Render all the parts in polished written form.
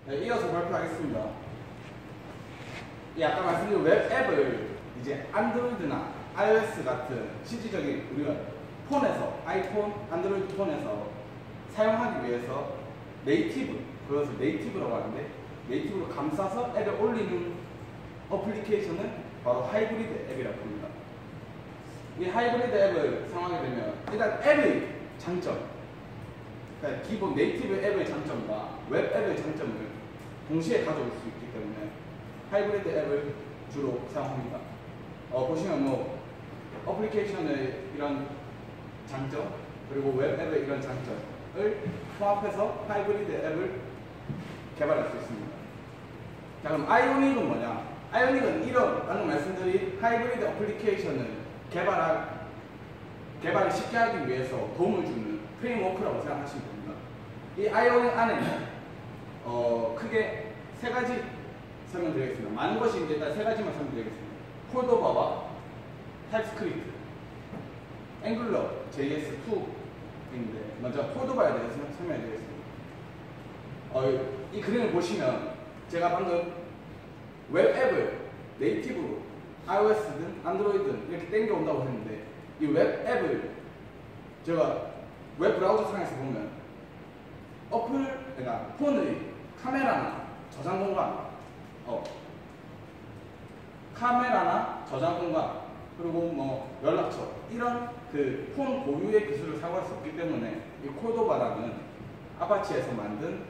네, 이어서 발표하겠습니다. 아까 말씀드린 웹 앱을 이제 안드로이드나 iOS 같은 실질적인 우리가 폰에서 아이폰, 안드로이드 폰에서 사용하기 위해서 네이티브, 그것을 네이티브라고 하는데 네이티브로 감싸서 앱에 올리는 어플리케이션은 바로 하이브리드 앱이라고 합니다. 이 하이브리드 앱을 사용하게 되면 일단 앱의 장점, 그러니까 기본 네이티브 앱의 장점과 웹 앱의 장점을 동시에 가져올 수 있기 때문에 하이브리드 앱을 주로 사용합니다. 보시면 뭐 어플리케이션의 이런 장점 그리고 웹 앱의 이런 장점을 통합해서 하이브리드 앱을 개발할 수 있습니다. 자, 그럼 아이오닉은 뭐냐? 아이오닉은 이런 방금 말씀드린 하이브리드 어플리케이션을 개발을 쉽게 하기 위해서 도움을 주는 프레임워크라고 생각하시면 됩니다. 이 아이오닉 안에는 크게 세 가지 설명드리겠습니다. 많은 것이 있는데 일단 세 가지만 설명드리겠습니다. 콜도바와 타입스크립트, 앵글러 JS2인데 먼저 콜도바에 대해서 설명드리겠습니다. 이 그림을 보시면 제가 방금 웹 앱을 네이티브로 iOS든 안드로이드든 이렇게 땡겨온다고 했는데 이 웹 앱을 제가 웹 브라우저 상에서 보면 그러니까 폰의 카메라나 저장 공간, 그리고 뭐 연락처 이런 그 폰 고유의 기술을 사용할 수 없기 때문에 이 콜도바라는 아파치에서 만든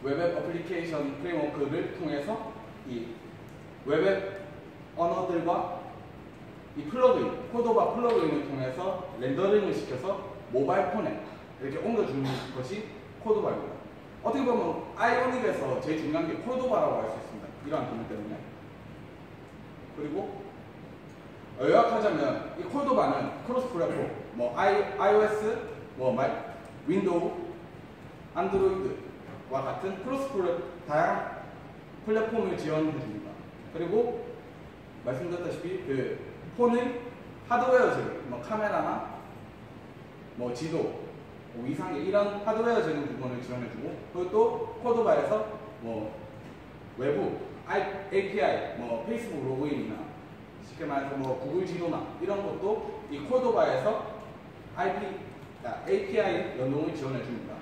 웹앱 어플리케이션 프레임워크를 통해서 이 웹앱 언어들과 이 플러그인, 콜도바 플러그인을 통해서 렌더링을 시켜서 모바일 폰에 이렇게 옮겨주는 것이 콜도바입니다. 어떻게 보면 아이오닉에서 제일 중요한 게 콜도바라고 할 수 있습니다. 이러한 기능 때문에. 그리고 요약하자면 이 콜도바는 크로스 플랫폼, 뭐 iOS, 윈도우, 안드로이드와 같은 다양한 플랫폼을 지원해줍니다. 그리고 말씀드렸다시피 그 폰의 하드웨어적인 카메라나 지도, 위상계 이런 하드웨어적인 부분을 지원해주고, 그리고 또 콜도바에서 외부 API, 페이스북 로그인이나 쉽게 말해서 구글 지도나 이런 것도 이 콜도바에서 API 연동을 지원해줍니다.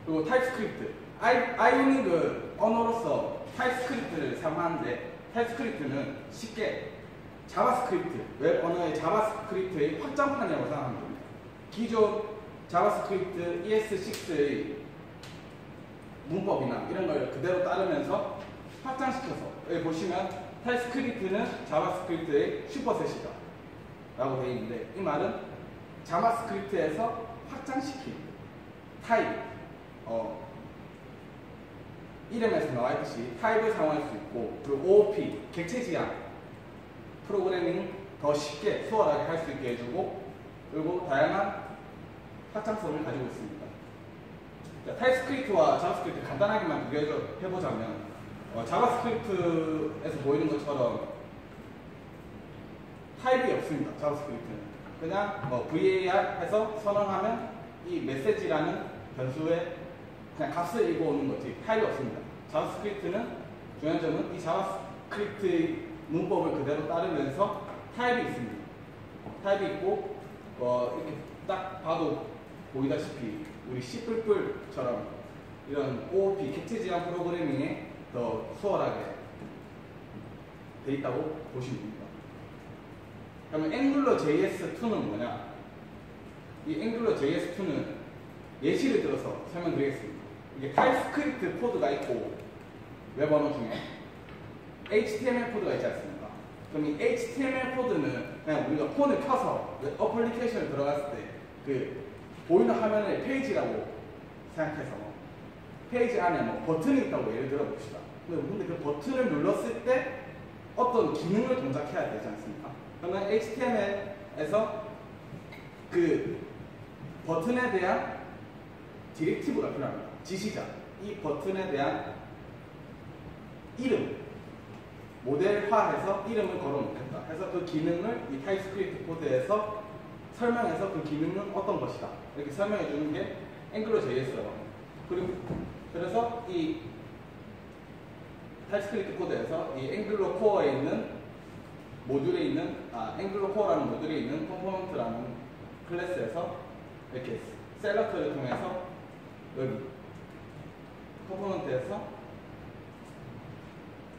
그리고 타입스크립트, 아이오닉 언어로서 타입스크립트를 사용하는데 타입스크립트는 쉽게 자바스크립트, 웹 언어의 자바스크립트의 확장판이라고 생각하면 됩니다. 기존 자바스크립트 ES6의 문법이나 이런 걸 그대로 따르면서 확장시켜서 여기 보시면 타입스크립트는 자바스크립트의 슈퍼셋이다 라고 되어 있는데 이 말은 자바스크립트에서 확장시킨 타입, 이름에서 나와 있듯이 타입을 사용할 수 있고, 그리고 OOP, 객체 지향 프로그래밍 더 쉽게 수월하게 할 수 있게 해주고, 그리고 다양한 확장성을 가지고 있습니다. 자, 타입스크립트와 자바스크립트 간단하게만 비교해보자면 자바스크립트에서 보이는 것처럼 타입이 없습니다. 자바스크립트는 그냥 var 해서 선언하면 이 메시지라는 변수에 그냥 값을 읽어오는 거지 타입이 없습니다. 자바스크립트는 중요한 점은 이 자바스크립트의 문법을 그대로 따르면서 타입이 있습니다. 타입이 있고 이렇게 딱 봐도 보이다시피 우리 C++처럼 이런 OOP 객체 지향 프로그래밍에 더 수월하게 돼 있다고 보시면 됩니다. 그러면 앵글러 JS2는 뭐냐? 이 앵글러 JS2는 예시를 들어서 설명드리겠습니다. 이게 타입스크립트 코드가 있고 웹 언어 중에 HTML 코드가 있지 않습니까? 그럼 이 HTML 코드는 그냥 우리가 폰을 켜서 어플리케이션에 들어갔을 때 그 보이는 화면의 페이지라고 생각해서 페이지 안에 버튼이 있다고 예를 들어 봅시다. 근데 그 버튼을 눌렀을 때 어떤 기능을 동작해야 되지 않습니까? 그러면 HTML에서 그 버튼에 대한 디렉티브가 필요합니다. 지시자. 이 버튼에 대한 이름, 모델화해서 이름을 걸어놓겠다. 해서 그 기능을 이 타입스크립트 코드에서 설명해서 그 기능은 어떤 것이다. 이렇게 설명해 주는 게 앵글러 JS라고 합니다. 그리고 그래서 이 타입스크립트 코드에서 이 앵글러 코어에 있는 모듈에 있는 앵글러 코어라는 모듈에 있는 컴포넌트라는 클래스에서 이렇게 셀렉터를 통해서 여기 컴포넌트에서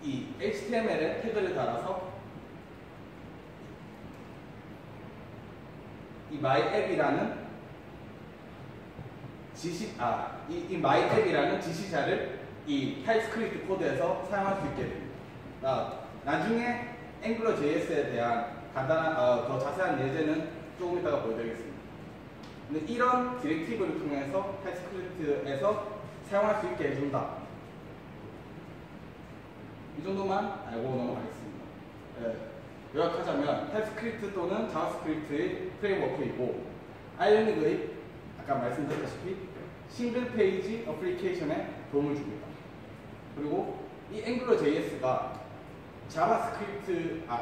이 HTML에 태그를 달아서 이 myApp이라는 이 myApp이라는 지시자를 이 타입스크립트 코드에서 사용할 수 있게 됩니다. 나중에 앵글러 JS에 대한 간단한 더 자세한 예제는 조금 이따가 보여드리겠습니다. 근데 이런 디렉티브를 통해서 타입스크립트에서 사용할 수 있게 해준다. 이 정도만 알고 넘어가겠습니다. 요약하자면 타입스크립트 또는 자바스크립트의 프레임워크이고 아이오닉의 아까 말씀드렸다시피 싱글 페이지 어플리케이션에 도움을 줍니다. 그리고 이 앵글러 JS가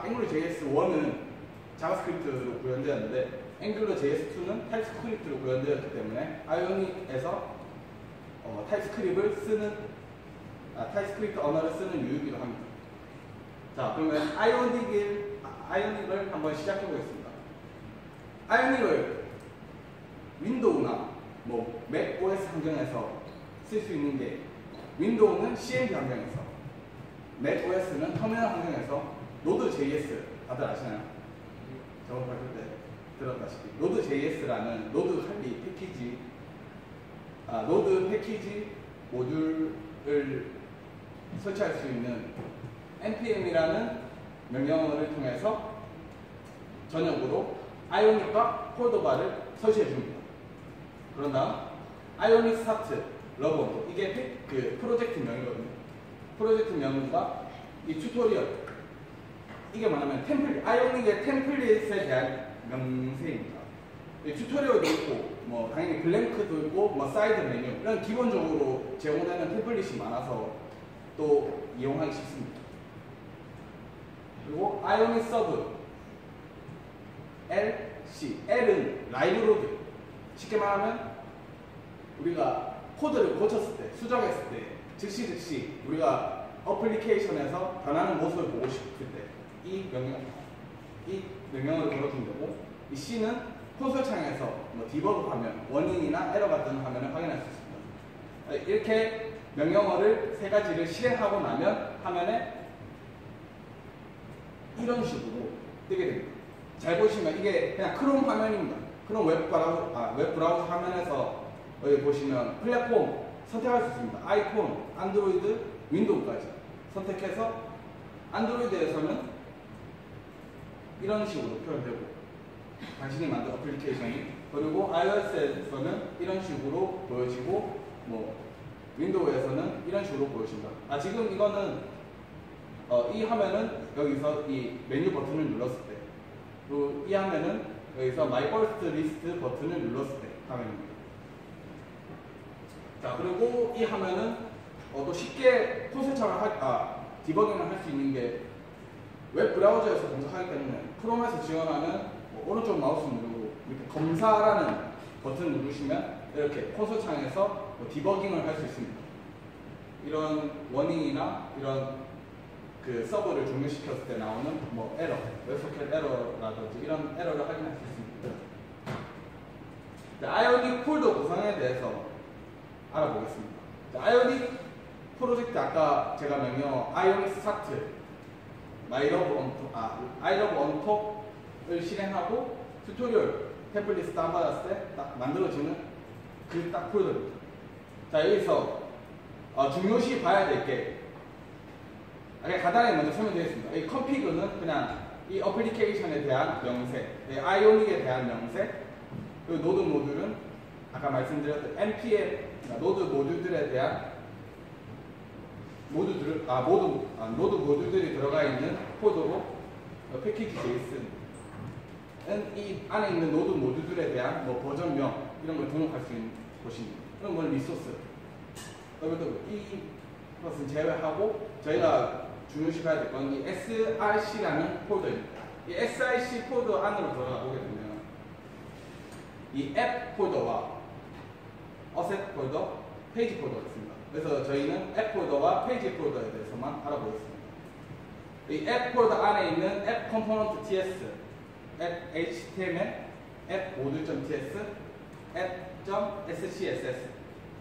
앵글러 JS 1은 자바스크립트로 구현되었는데 앵글러 JS 2는 타입스크립트로 구현되었기 때문에 아이오닉에서 타입스크립트 언어를 쓰는 이유이기도 합니다. 자, 그러면 아이오닉을 한번 시작해 보겠습니다. 아이오닉을 윈도우나 맥 OS 환경에서 쓸 수 있는 게 윈도우는 CMD 환경에서, 맥 OS는 터미널 환경에서 Node.js 다들 아시나요? 저번 발표 때 들었다시피 Node.js라는 노드 관리 패키지, 노드 패키지 모듈을 설치할 수 있는 npm이라는 명령어를 통해서 전역으로 아이오닉과 폴더바를 설치해 줍니다. 그런 다음 아이오닉 스타트 러브 이게 그 프로젝트 명이거든요. 프로젝트 명과 이 튜토리얼 이게 뭐냐면 아이오닉의 템플릿에 대한 명세입니다. 튜토리얼도 있고 당연히 블랭크도 있고 사이드 메뉴 이런 기본적으로 제공되는 템플릿이 많아서 또 이용하기 쉽습니다. 그리고 아이오닉 서브 L은 라이브로드. 쉽게 말하면 우리가 코드를 고쳤을 때, 수정했을 때 즉시 우리가 어플리케이션에서 변하는 모습을 보고 싶을 때 이 명령을 걸어주면 되고, 이 C는 콘솔 창에서 디버그 화면, 원인이나 에러가 뜨는 화면을 확인할 수 있습니다. 이렇게 명령어를 세 가지를 실행하고 나면 화면에 이런 식으로 뜨게 됩니다. 잘 보시면 이게 그냥 크롬 화면입니다. 크롬 웹브라우저 화면에서 여기 보시면 플랫폼 선택할 수 있습니다. 아이폰, 안드로이드, 윈도우까지 선택해서 안드로이드에서는 이런 식으로 표현되고 당신이 만든 어플리케이션이, 그리고 iOS에서는 이런 식으로 보여지고 윈도우에서는 이런 식으로 보여진다. 지금 이거는 이 화면은 여기서 이 메뉴 버튼을 눌렀을 때, 그리고 이 화면은 여기서 My First List 버튼을 눌렀을 때 화면입니다. 자, 그리고 이 화면은 또 쉽게 콘솔 창을 디버깅을 할 수 있는 게 웹 브라우저에서 검색하기 때문에 크롬에서 지원하는 오른쪽 마우스 누르고 이렇게 검사라는 버튼 누르시면 이렇게 콘솔 창에서 디버깅을 할 수 있습니다. 이런 워닝이나 이런 그 서버를 종료시켰을 때 나오는 에러, 웹소켓 에러라든지 이런 에러를 확인할 수 있습니다. 아이오닉 폴더 구성에 대해서 알아보겠습니다. 아이오닉 프로젝트 아까 제가 명령어 아이오닉 스타트, 아이러브 언톡을 실행하고 튜토리얼 템플릿 다운받았을 때 딱 만들어지는 그 딱 폴더입니다. 자, 여기서 중요시 봐야 될 게 간단하게 먼저 설명드리겠습니다. 이 컨피그는 그냥 이 어플리케이션에 대한 명세, 아이오닉에 대한 명세, 그리고 노드 모듈은 아까 말씀드렸던 npm, 노드 모듈들에 대한 노드 모듈들이 들어가 있는 코드로 패키지 JS는 이 안에 있는 노드 모듈들에 대한 버전명 이런 걸 등록할 수 있는 곳입니다. 그럼 리소스, 이것은 제외하고 저희가 중요시 봐야 될 건 이 src라는 폴더입니다. 이 src 폴더 안으로 들어가 보게 되면 이 앱 폴더와 어셋 폴더, 페이지 폴더가 있습니다. 그래서 저희는 앱 폴더와 페이지 폴더에 대해서만 알아보겠습니다. 이 앱 폴더 안에 있는 앱 컴포넌트 TS, 앱 HTML, 앱 모듈.ts, 앱.scss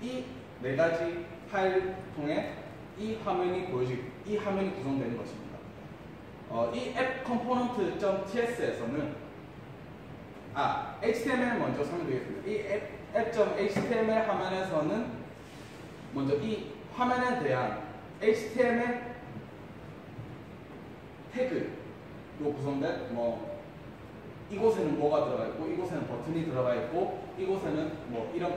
이 네 가지 파일을 통해 이 화면이 구성되는 것입니다. 이 앱 컴포넌트.ts에서는 HTML 먼저 설명드리겠습니다. 이 앱.html 화면에서는 먼저 이 화면에 대한 HTML 태그로 구성된 이곳에는 뭐가 들어가 있고 이곳에는 버튼이 들어가 있고 이곳에는 이런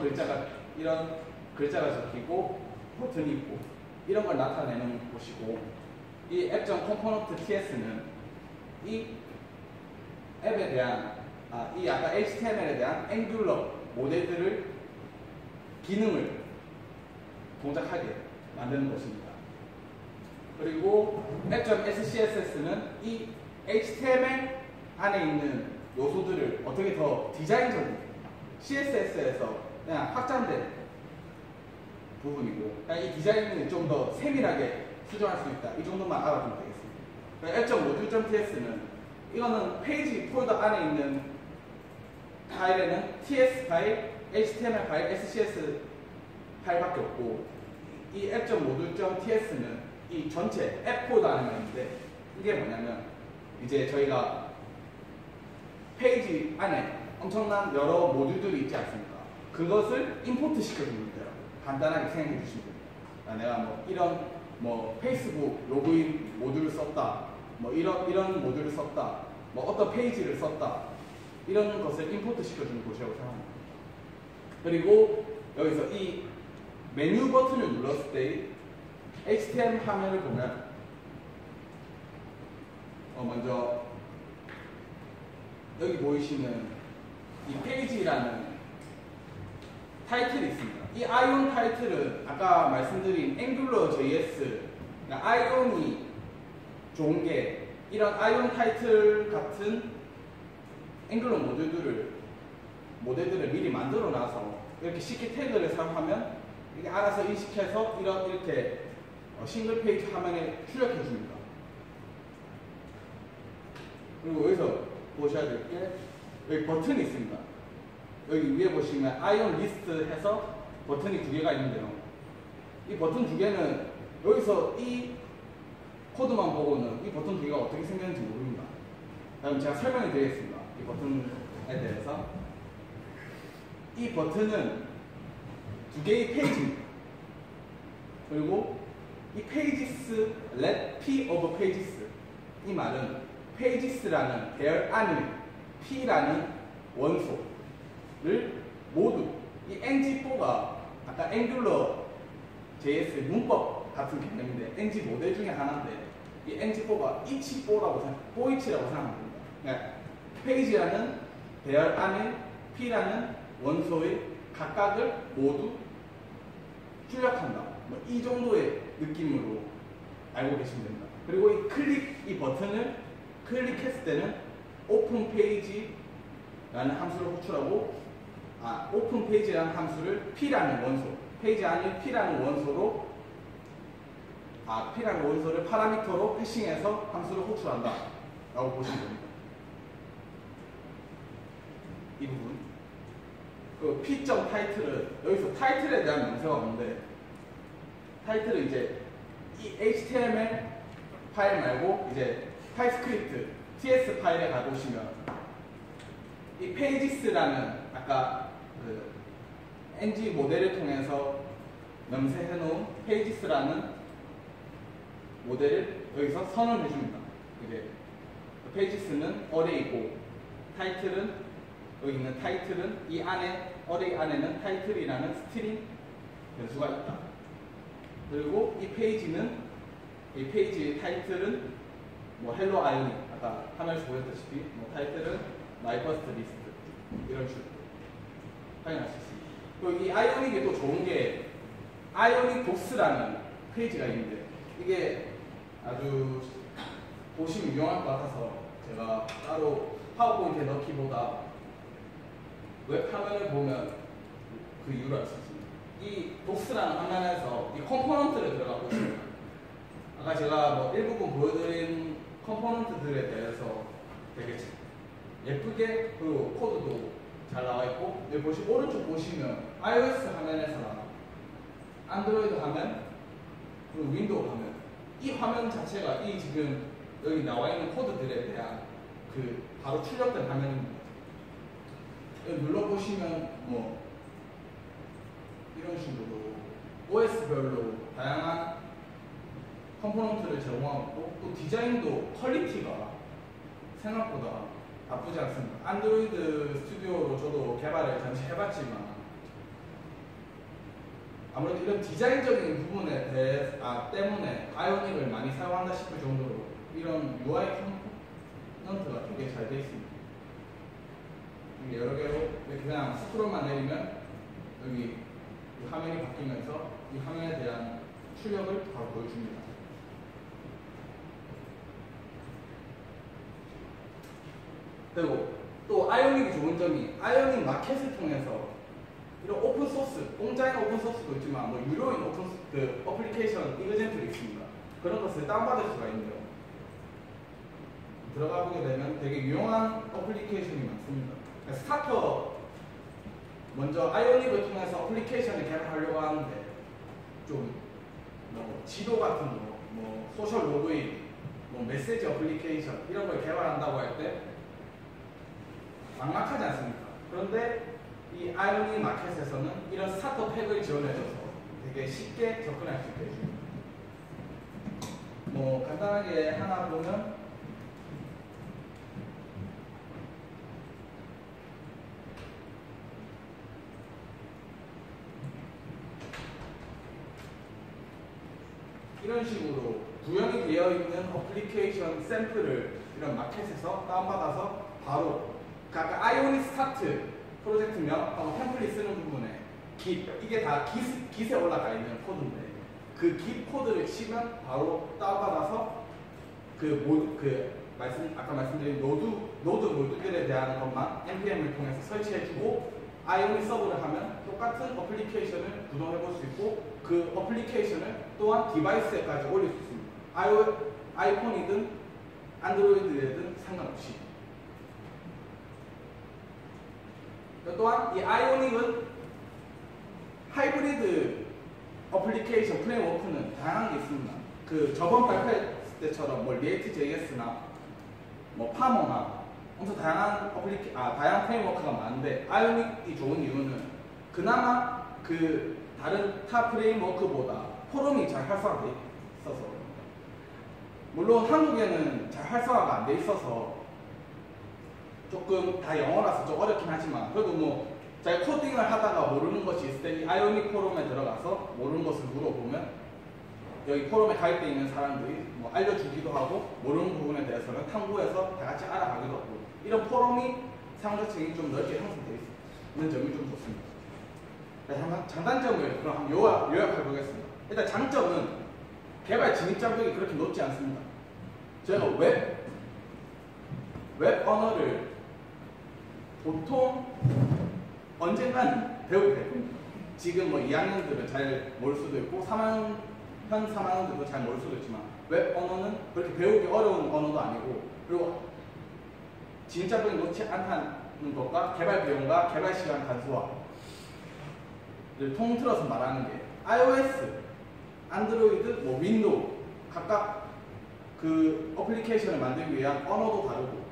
글자가 적히고 버튼이 있고 이런 걸 나타내는 곳이고 이 앱.컴포넌트.ts는 이 앱에 대한 이 아까 HTML에 대한 앵귤러 모델들을 기능을 동작하게 만드는 것입니다. 그리고 앱.scss는 이 HTML 안에 있는 요소들을 어떻게 더 디자인적인 CSS에서 그냥 확장된 부분이고 이 디자인을 좀 더 세밀하게 수정할 수 있다. 이 정도만 알아두면 되겠습니다. 앱.모듈.ts는 이거는 페이지 폴더 안에 있는 파일에는 TS 파일, HTML 파일, SCS 파일밖에 없고 이 앱.모듈.ts는 이 전체 앱 폴더 안에 있는데 이게 뭐냐면 이제 저희가 페이지 안에 엄청난 여러 모듈들이 있지 않습니까? 그것을 임포트 시켜주면 돼요. 간단하게 생각해 주시면 됩니다. 내가 이런 페이스북 로그인 모듈을 썼다. 이런 모듈을 썼다. 어떤 페이지를 썼다. 이런 것을 임포트 시켜주는 곳이라고 생각합니다. 그리고 여기서 이 메뉴 버튼을 눌렀을 때 HTML 화면을 보면 먼저 여기 보이시는 이 페이지라는 타이틀이 있습니다. 이 아이온 타이틀은 아까 말씀드린 앵귤러 JS, 그러니까 아이온이 좋은 게 이런 아이온 타이틀 같은 앵귤러 모델들을 미리 만들어 놔서 이렇게 쉽게 태그를 사용하면 이게 알아서 인식해서 이렇게 싱글 페이지 화면에 출력해 줍니다. 그리고 여기서 보셔야 될 게 여기 버튼이 있습니다. 여기 위에 보시면 아이온 리스트 해서 버튼이 두 개가 있는데요. 이 버튼 두 개는 여기서 이 코드만 보고는 이 버튼 두 개가 어떻게 생겼는지 모릅니다. 그럼 제가 설명을 드리겠습니다. 이 버튼에 대해서. 이 버튼은 두 개의 페이지입니다. 그리고 이 pages, let p of pages 이 말은 pages라는 계열 안에 p라는 원소를 모두 이 ng4가 아까 앵귤러 JS 문법 같은 개념인데 ng 모델 중에 하나인데 이 ng4가 each4라고 생각합니다. 그러니까 페이지라는 계열 안에 p라는 원소의 각각을 모두 출력한다. 이 정도의 느낌으로 알고 계시면 됩니다. 그리고 이 버튼을 클릭했을 때는 오픈 페이지라는 함수를 호출하고 오픈 페이지라는 함수를 p라는 원소, 페이지 안에 p라는 원소로 p라는 원소를 파라미터로 해싱해서 함수를 호출한다 라고 보시면 됩니다. 이 부분. 그 p.타이틀은 여기서 타이틀에 대한 명세가 없는데 타이틀은 이제 이 HTML 파일 말고 이제 타입스크립트 TS 파일에 가보시면 이 pages라는 아까 그 ng 모델을 통해서 명세해 놓은 pages라는 모델을 여기서 선언해 줍니다. 이제 pages는 어레이고 타이틀은 여기 있는 타이틀은 이 안에 어레이 안에는 타이틀이라는 스트링 변수가 있다. 그리고 이 페이지는 이 페이지의 타이틀은 헬로 아이오닉 아까 화면에서 보였다시피 타이틀은 마이 퍼스트 리스트 이런 식으로 확인할 수 있습니다. 그리고 이 아이오닉이 또 좋은 게 아이오닉 도스라는 페이지가 있는데 이게 아주 보시면 유용할 것 같아서 제가 따로 파워포인트에 넣기보다 웹 화면을 보면 그 이유를 알 수 있습니다. 이 독스라는 화면에서 이 컴포넌트를 들어가 보시면 아까 제가 뭐 일부분 보여드린 컴포넌트들에 대해서 되게 예쁘게 그리고 코드도 잘 나와 있고 여기 오른쪽 보시면 iOS 화면에서나 안드로이드 화면 그리고 윈도우 화면 이 화면 자체가 이 지금 여기 나와 있는 코드들에 대한 그 바로 출력된 화면입니다. 여기 눌러보시면 뭐 이런 식으로 OS별로 다양한 컴포넌트를 제공하고 또 디자인도 퀄리티가 생각보다 나쁘지 않습니다. 안드로이드 스튜디오로 저도 개발을 잠시 해봤지만 아무래도 이런 디자인적인 부분에 때문에 아이오닉을 많이 사용한다 싶을 정도로 이런 UI 컴포넌트가 되게 잘 되어 있습니다. 여러 개로 이렇게 그냥 스크롤만 내리면 여기 이 화면이 바뀌면서 이 화면에 대한 출력을 바로 보여줍니다. 그리고 또 아이오닉이 좋은 점이 아이오닉 마켓을 통해서 이런 오픈소스, 공짜인 오픈소스도 있지만 뭐 유료인 그 어플리케이션 이그젠플이 있습니다. 그런 것을 다운받을 수가 있는데요. 들어가 보게 되면 되게 유용한 어플리케이션이 많습니다. 스타터 먼저 아이오닉을 통해서 어플리케이션을 개발하려고 하는데 좀 뭐 지도 같은 거, 뭐 소셜 로그인, 뭐 메시지 어플리케이션 이런 걸 개발한다고 할 때 막막하지 않습니까? 그런데 이 아이오닉 마켓에서는 이런 스타터 팩을 지원해줘서 되게 쉽게 접근할 수 있게 해줍니다. 뭐 간단하게 하나 보면 이런 식으로 구현이 되어 있는 어플리케이션 샘플을 이런 마켓에서 다운받아서 바로 아까 아이오닉 스타트 프로젝트명 템플릿 쓰는 부분에 이게 다 깃에 올라가 있는 코드인데 그 깃 코드를 치면 바로 다운받아서 아까 말씀드린 노드 모듈들에 대한 것만 npm을 통해서 설치해주고 아이오닉 서브를 하면 똑같은 어플리케이션을 구동해볼 수 있고 그 어플리케이션을 또한 디바이스에까지 올릴 수 있습니다. 아이폰이든 안드로이드든 상관없이. 또한 이 아이오닉은 하이브리드 어플리케이션 프레임워크는 다양한 게 있습니다. 그 저번 발표할 때처럼 뭐 리액트 JS나 뭐 파머나 엄청 다양한 다양한 프레임워크가 많은데 아이오닉이 좋은 이유는 그나마 그 다른 타 프레임워크보다 포럼이 잘 활성화되어 있어서 물론 한국에는 잘 활성화가 안 돼 있어서 조금 다 영어라서 좀 어렵긴 하지만 그래도 뭐 잘 코딩을 하다가 모르는 것이 있을 때 이 아이오닉 포럼에 들어가서 모르는 것을 물어보면 여기 포럼에 가입되어 있는 사람들이 뭐 알려주기도 하고 모르는 부분에 대해서는 탐구해서 다 같이 알아가기도 하고 이런 포럼이 사용자층이 좀 넓게 형성되어 있는 점이 좀 좋습니다. 장단점을 그럼 한번 요약해 보겠습니다. 일단 장점은 개발 진입 장벽이 그렇게 높지 않습니다. 저희가 웹 언어를 보통 언젠간 배우게 될 겁니다. 지금 뭐 2학년들은 잘 모를 수도 있고 3학년들도 잘 모를 수도 있지만 웹 언어는 그렇게 배우기 어려운 언어도 아니고 그리고 진입 장벽이 높지 않다는 것과 개발 비용과 개발 시간 단수화를 통틀어서 말하는 게 iOS, 안드로이드, 뭐 윈도우 각각 그 어플리케이션을 만들기 위한 언어도 다르고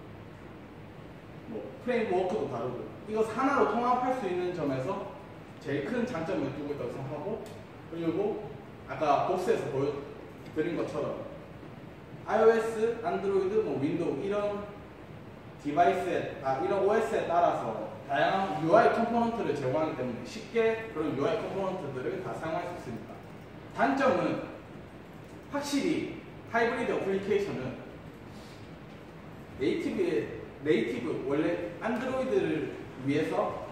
뭐 프레임워크도 다르고 이거 하나로 통합할 수 있는 점에서 제일 큰 장점을 두고 있다고 생각하고 그리고 아까 복스에서 보여드린 것처럼 iOS, 안드로이드, 뭐 윈도우 이런 디바이스에 이런 OS에 따라서 다양한 UI 컴포넌트를 제공하기 때문에 쉽게 그런 UI 컴포넌트들을 다 사용할 수 있습니다. 단점은 확실히 하이브리드 어플리케이션은 네이티브 원래 안드로이드를 위해서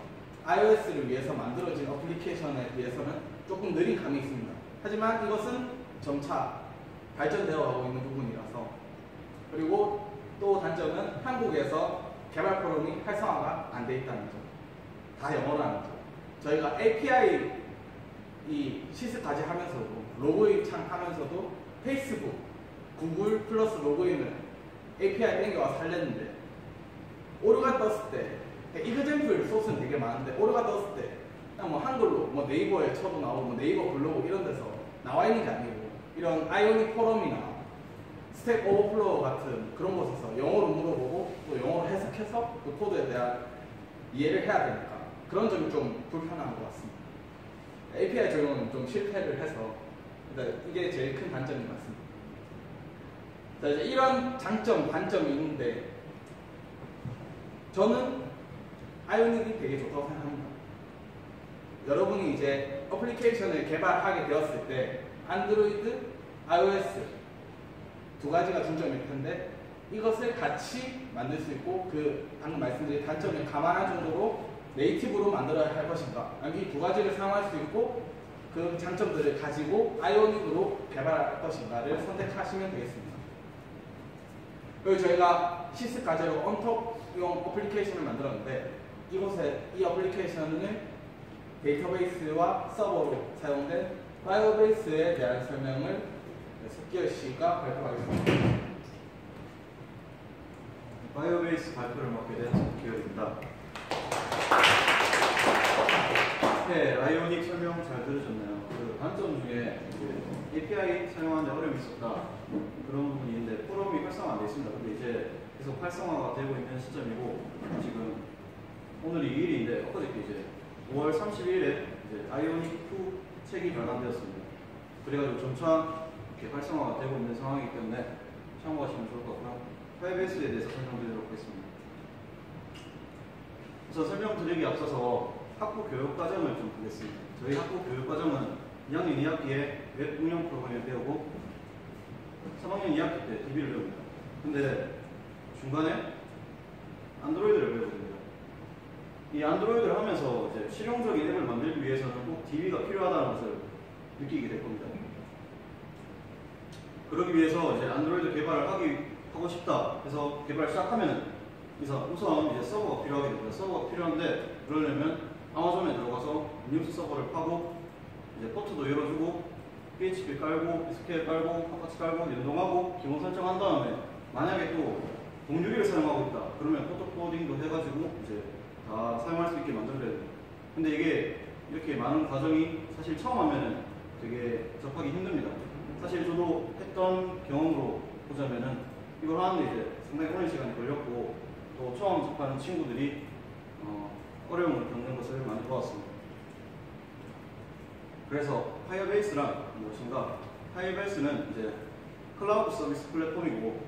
iOS를 위해서 만들어진 어플리케이션에 비해서는 조금 느린 감이 있습니다. 하지만 이것은 점차 발전되어 가고 있는 부분이라서 그리고 또 단점은 한국에서 개발 포럼이 활성화가 안 돼 있다는 점, 다 영어라는 점. 저희가 API 이 시스까지 하면서도 로그인 창 하면서도 페이스북, 구글 플러스 로그인을 API 땡겨와 살렸는데 오류가 떴을 때 이그젠플 소스는 되게 많은데 오류가 떴을 때 그냥 뭐 한글로 뭐 네이버에 쳐도 나오고 뭐 네이버 블로그 이런 데서 나와 있는 게 아니고 이런 아이오닉 포럼이나 스택 오버플로우 같은 그런 곳에서 영어로 물어보고 또 영어로 해석해서 그 코드에 대한 이해를 해야 되니까 그런 점이 좀 불편한 것 같습니다. API 적용은 좀 실패를 해서 이게 제일 큰 단점인 것 같습니다. 자, 이제 이런 장점, 단점이 있는데 저는 아이오닉이 되게 좋다고 생각합니다. 여러분이 이제 어플리케이션을 개발하게 되었을 때 안드로이드, iOS 두 가지가 중점일 텐데 이것을 같이 만들 수 있고 그 방금 말씀드린 단점을 감안할 정도로 네이티브로 만들어야 할 것인가 아니면 이 두 가지를 사용할 수 있고 그 장점들을 가지고 아이오닉으로 개발할 것인가를 선택하시면 되겠습니다. 그리고 저희가 시스 가제로 언톡용 어플리케이션을 만들었는데 이곳에 이 어플리케이션을 데이터베이스와 서버로 사용된 파이어베이스에 대한 설명을 석기열 씨가 발표하겠습니다. 파이어베이스 발표를 맡게 된 석기열입니다. 네, 아이오닉 설명 잘 들으셨나요? 그 단점 중에 API 사용하는데 어려움이 있었다 그런 부분이 있는데 포럼이 활성화 안 되어 있습니다. 근데 이제 계속 활성화가 되고 있는 시점이고 지금 오늘이 2일인데 엊그저께 이제 5월 31일에 이제 아이오닉 2 책이 발간되었습니다. 그래가지고 점차 이렇게 활성화가 되고 있는 상황이기 때문에 참고하시면 좋을 것 같고요. 파이어베이스에 대해서 설명드리도록 하겠습니다. 우선 설명드리기 앞서서 학부 교육과정을 좀 보겠습니다. 저희 학부 교육과정은 2학년 2학기에 웹 응용 프로그램을 배우고 3학년 2학기 때 DB를 배웁니다. 근데 중간에 안드로이드를 배우게 됩니다. 이 안드로이드를 하면서 이제 실용적인 앱을 만들기 위해서는 꼭 DB가 필요하다는 것을 느끼게 될 겁니다. 그러기 위해서 이제 안드로이드 개발을 하고 싶다 해서 개발을 시작하면은 우선 이제 서버가 필요하게 됩니다. 서버가 필요한데 그러려면 아마존에 들어가서 리눅스 서버를 파고 이제 포트도 열어주고 PHP 깔고 SQL 깔고 아파치 깔고 연동하고 기본 설정한 다음에 만약에 또 동유리를 사용하고 있다 그러면 포트 코딩도 해가지고 이제 다 사용할 수 있게 만들어야 돼요. 근데 이게 이렇게 많은 과정이 사실 처음 하면은 되게 접하기 힘듭니다. 사실 저도 했던 경험으로 보자면은 이걸 하는데 이제 상당히 오랜 시간이 걸렸고 또 처음 접하는 친구들이 어려움을 겪는 것을 많이 보았습니다. 그래서 파이어베이스란 무엇인가? 파이어베이스는 이제 클라우드 서비스 플랫폼이고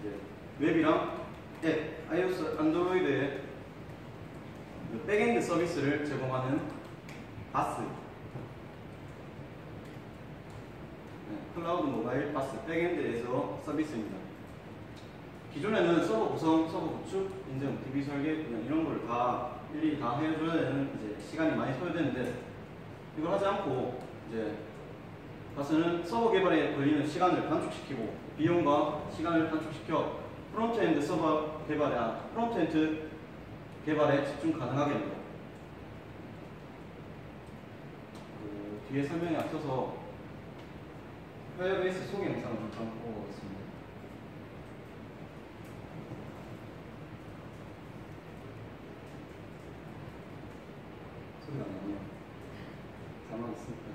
이제 웹이랑 앱, iOS, 안드로이드의 백엔드 서비스를 제공하는 바스, 클라우드 모바일 바스 백엔드에서 서비스입니다. 기존에는 서버 구성, 서버 구축, 인증, DB 설계 그냥 이런 걸 다 일일이 다 해줘야 되는 이제 시간이 많이 소요되는데 이걸 하지 않고 이제 바스는 서버 개발에 걸리는 시간을 단축시키고 비용과 시간을 단축시켜 프론트엔드 서버 개발에 프론트엔드 개발에 집중 가능하게 합니다. 뒤에 설명에 앞서서 파이어베이스 소개 영상을 잠깐 보고 가겠습니다. 소리가 안 나네요. 가만히 있으니까.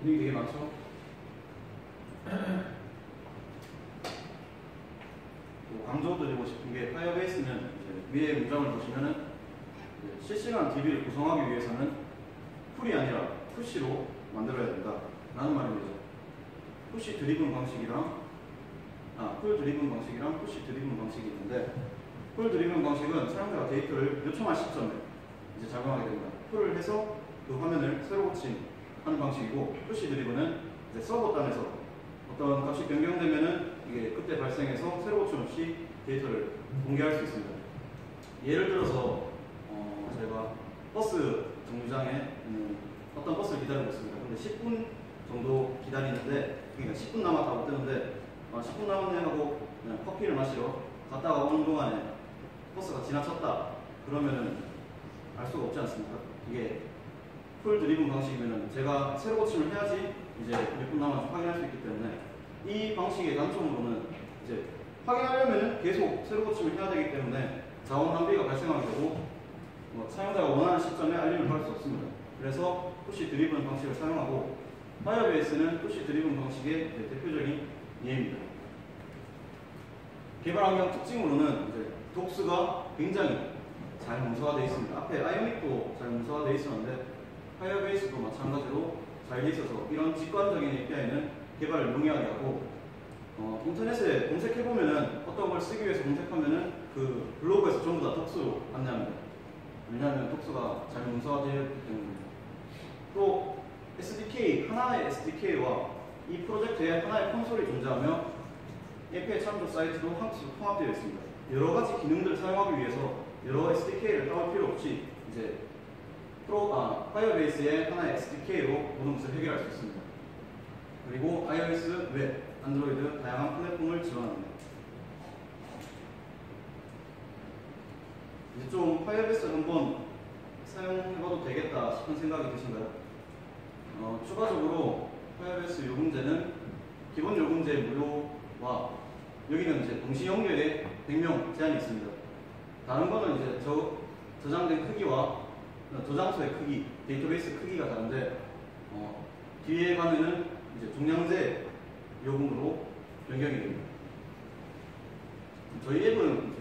기능이 되게 많죠. 또 강조드리고 싶은 게 파이어베이스는 위에 문장을 보시면은 실시간 DB를 구성하기 위해서는 풀이 아니라 푸시로 만들어야 된다 라는 말입니다. 푸시 드리븐 방식이랑 풀 드리븐 방식이랑 푸시 드리븐 방식이 있는데, 풀 드리븐 방식은 사용자가 데이터를 요청할 시점에 이제 작용하게 됩니다. 풀을 해서 그 화면을 새로 고침하는 방식이고, 푸시 드리븐은 이제 서버 단에서 어떤 값이 변경되면은 이게 그때 발생해서 새로 고침 없이 데이터를 공개할 수 있습니다. 예를 들어서 제가 버스 정류장에 어떤 버스를 기다리고 있습니다. 근데 10분 정도 기다리는데, 그러니까 10분 남았다고 뜨는데 10분 남았네 하고 그냥 커피를 마시러 갔다가 오는 동안에 버스가 지나쳤다 그러면은 알 수가 없지 않습니까? 이게 풀 드리븐 방식이면은 제가 새로 고침을 해야지 이제 몇 분 남았는지 확인할 수 있기 때문에, 이 방식의 단점으로는 이제 확인하려면은 계속 새로 고침을 해야 되기 때문에 자원 낭비가 발생하게 되고 사용자가 원하는 시점에 알림을 받을 수 없습니다. 그래서 푸시 드리븐 방식을 사용하고, 파이어베이스는 푸시 드리븐 방식의 대표적인 예입니다. 개발 환경 특징으로는 이제 독스가 굉장히 잘 문서화되어 있습니다. 앞에 아이오닉도 잘 문서화되어 있었는데 파이어베이스도 마찬가지로 잘 되어 있어서 이런 직관적인 API는 개발을 용이하게 하고, 인터넷에 검색해보면은 어떤 걸 쓰기 위해서 검색하면은 그 블로그에서 전부 다 독스로 안내합니다. 왜냐하면 독스가 잘 문서화되어 있기 때문입니다. 또 SDK, 하나의 SDK와 이 프로젝트에 하나의 콘솔이 존재하며 API 참조 사이트도 함수로 통합되어 있습니다. 여러 가지 기능들을 사용하기 위해서 여러 SDK를 따올 필요 없이 이제 파이어베이스의 하나의 SDK로 모든 것을 해결할 수 있습니다. 그리고 iOS, 웹, 안드로이드 다양한 플랫폼을 지원합니다. 이제 좀 파이어베이스를 한번 사용해봐도 되겠다 싶은 생각이 드신가요? 추가적으로 파이어베이스 요금제는 기본 요금제 무료와 여기는 이제 동시 연결에 100명 제한이 있습니다. 다른 거는 이제 저장된 크기와 저장소의 크기, 데이터베이스 크기가 다른데 뒤에 가면은 이제 종량제 요금으로 변경이 됩니다. 저희 앱은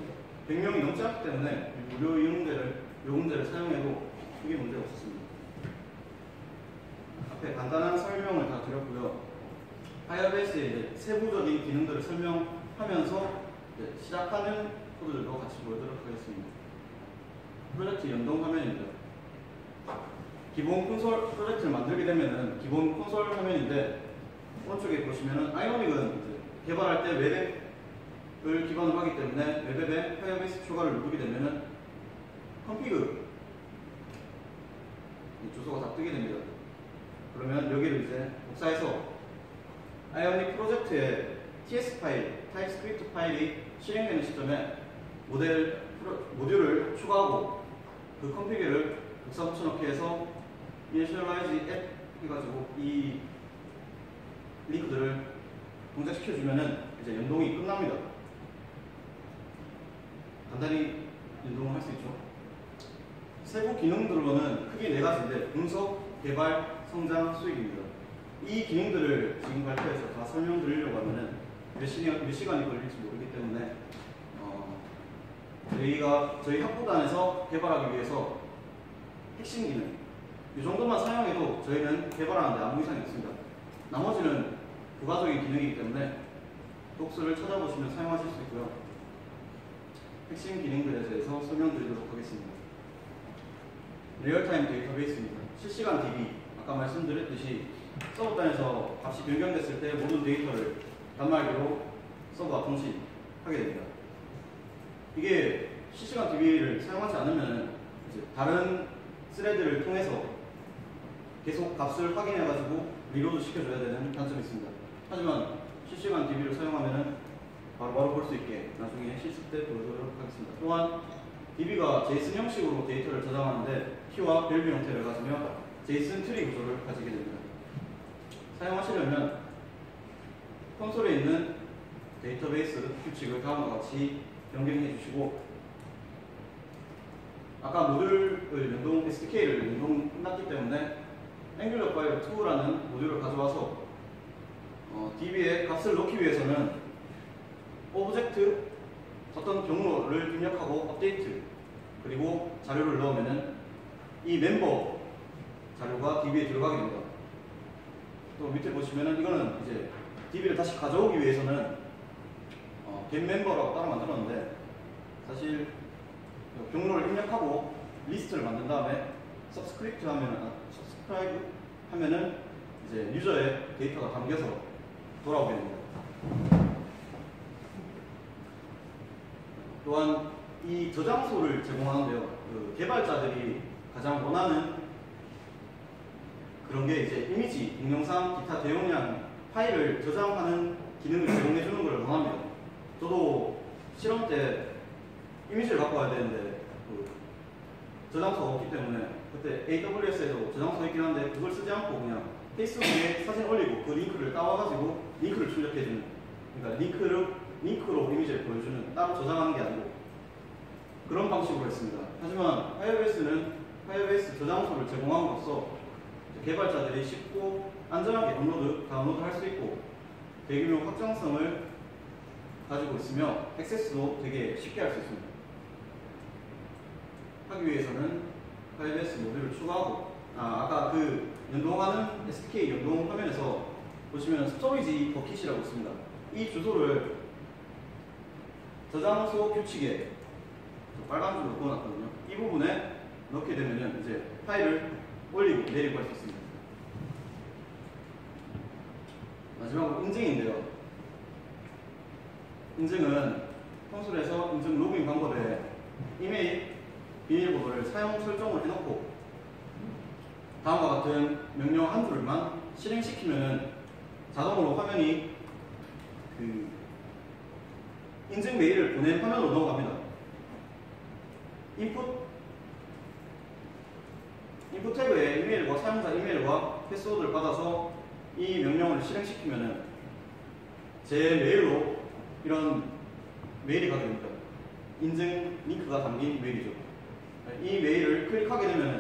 100명이 넘지 않기 때문에 무료 요금제를 사용해도 크게 문제가 없었습니다. 앞에 간단한 설명을 다 드렸고요. 파이어베이스의 이제 세부적인 기능들을 설명하면서 시작하는 코드들도 같이 보여드리도록 하겠습니다. 프로젝트 연동 화면입니다. 기본 콘솔 프로젝트를 만들게 되면은 기본 콘솔 화면인데, 오른쪽에 보시면은 아이오닉은 개발할 때 웹앱을 기반으로 하기 때문에 웹앱에 파이어베이스 추가를 누르게 되면은 컨피그 주소가 다 뜨게 됩니다. 그러면 여기를 이제 복사해서 아이오닉 프로젝트에 TS 파일, 타입스크립트 파일이 실행되는 시점에 모듈을 추가하고 그 컨피그를 복사 붙여넣기 해서 이니셜라이즈 앱 해가지고 이 링크들을 동작시켜주면은 이제 연동이 끝납니다. 간단히 연동을 할 수 있죠. 세부 기능들로는 크게 4가지인데 분석, 개발, 성장, 수익입니다. 이 기능들을 지금 발표해서 다 설명드리려고 하면은 몇 시간이 걸릴지 모르기 때문에 저희 학부단에서 개발하기 위해서 핵심 기능 이 정도만 사용해도 저희는 개발하는데 아무 이상이 없습니다. 나머지는 부가적인 기능이기 때문에 독스를 찾아보시면 사용하실 수 있고요. 핵심 기능들에 대해서 설명드리도록 하겠습니다. 리얼타임 데이터베이스입니다. 실시간 DB, 아까 말씀드렸듯이 서버단에서 값이 변경됐을 때 모든 데이터를 단말기로 서버와 통신하게 됩니다. 이게 실시간 DB를 사용하지 않으면 이제 다른 스레드를 통해서 계속 값을 확인해가지고 리로드 시켜줘야 되는 단점이 있습니다. 하지만 실시간 DB를 사용하면 바로바로 볼 수 있게 나중에 실습 때 보여드리도록 하겠습니다. 또한 DB가 JSON 형식으로 데이터를 저장하는데 키와 밸류 형태를 가지며 JSON 트리 구조를 가지게 됩니다. 사용하시려면 콘솔에 있는 데이터베이스 규칙을 다음과 같이 변경해 주시고, 아까 모듈을 SDK를 연동 끝났기 때문에 Angular 파일 2라는 모듈을 가져와서 DB에 값을 넣기 위해서는 오브젝트 어떤 경로를 입력하고 업데이트 그리고 자료를 넣으면은 이 멤버 자료가 DB에 들어가게 됩니다. 또 밑에 보시면은 이거는 이제 DB를 다시 가져오기 위해서는 get 멤버라고 따로 만들었는데 사실 경로를 입력하고 리스트를 만든 다음에 subscribe 하면은 이제 유저의 데이터가 담겨서 돌아오게 됩니다. 또한 이 저장소를 제공하는데요. 그 개발자들이 가장 원하는 그런 게 이제 이미지, 동영상, 기타 대용량 파일을 저장하는 기능을 제공해 주는 걸 원합니다. 저도 실험 때 이미지를 갖고 와야 되는데 저장소가 없기 때문에 그때 AWS에도 저장소 있긴 한데 그걸 쓰지 않고 그냥 페이스북에 사진 올리고 그 링크를 따와가지고 링크를 출력해주는, 그러니까 링크로 이미지를 보여주는, 따로 저장하는 게 아니고 그런 방식으로 했습니다. 하지만 파이어베이스는 파이어베이스 저장소를 제공함으로써 개발자들이 쉽고 안전하게 다운로드 할 수 있고 대규모 확장성을 가지고 있으며 액세스도 되게 쉽게 할 수 있습니다. 하기 위해서는 파이어베이스 모듈을 추가하고 아까 그 연동하는 SDK 연동 화면에서 보시면 스토리지 버킷이라고 있습니다. 이 주소를 저장소 규칙에 빨간 줄로 그어놨거든요. 이 부분에 넣게 되면 이제 파일을 올리고 내리고 할 수 있습니다. 마지막으로 인증인데요. 인증은 콘솔에서 인증 로그인 방법에 이메일, 비밀번호를 사용 설정을 해놓고 다음과 같은 명령 한 줄만 실행시키면 자동으로 화면이 그 인증 메일을 보낸 화면으로 넘어갑니다. 인풋 태그에 이메일과 사용자 이메일과 패스워드를 받아서 이 명령을 실행시키면 제 메일로 이런 메일이 가게 됩니다. 인증 링크가 담긴 메일이죠. 이 메일을 클릭하게 되면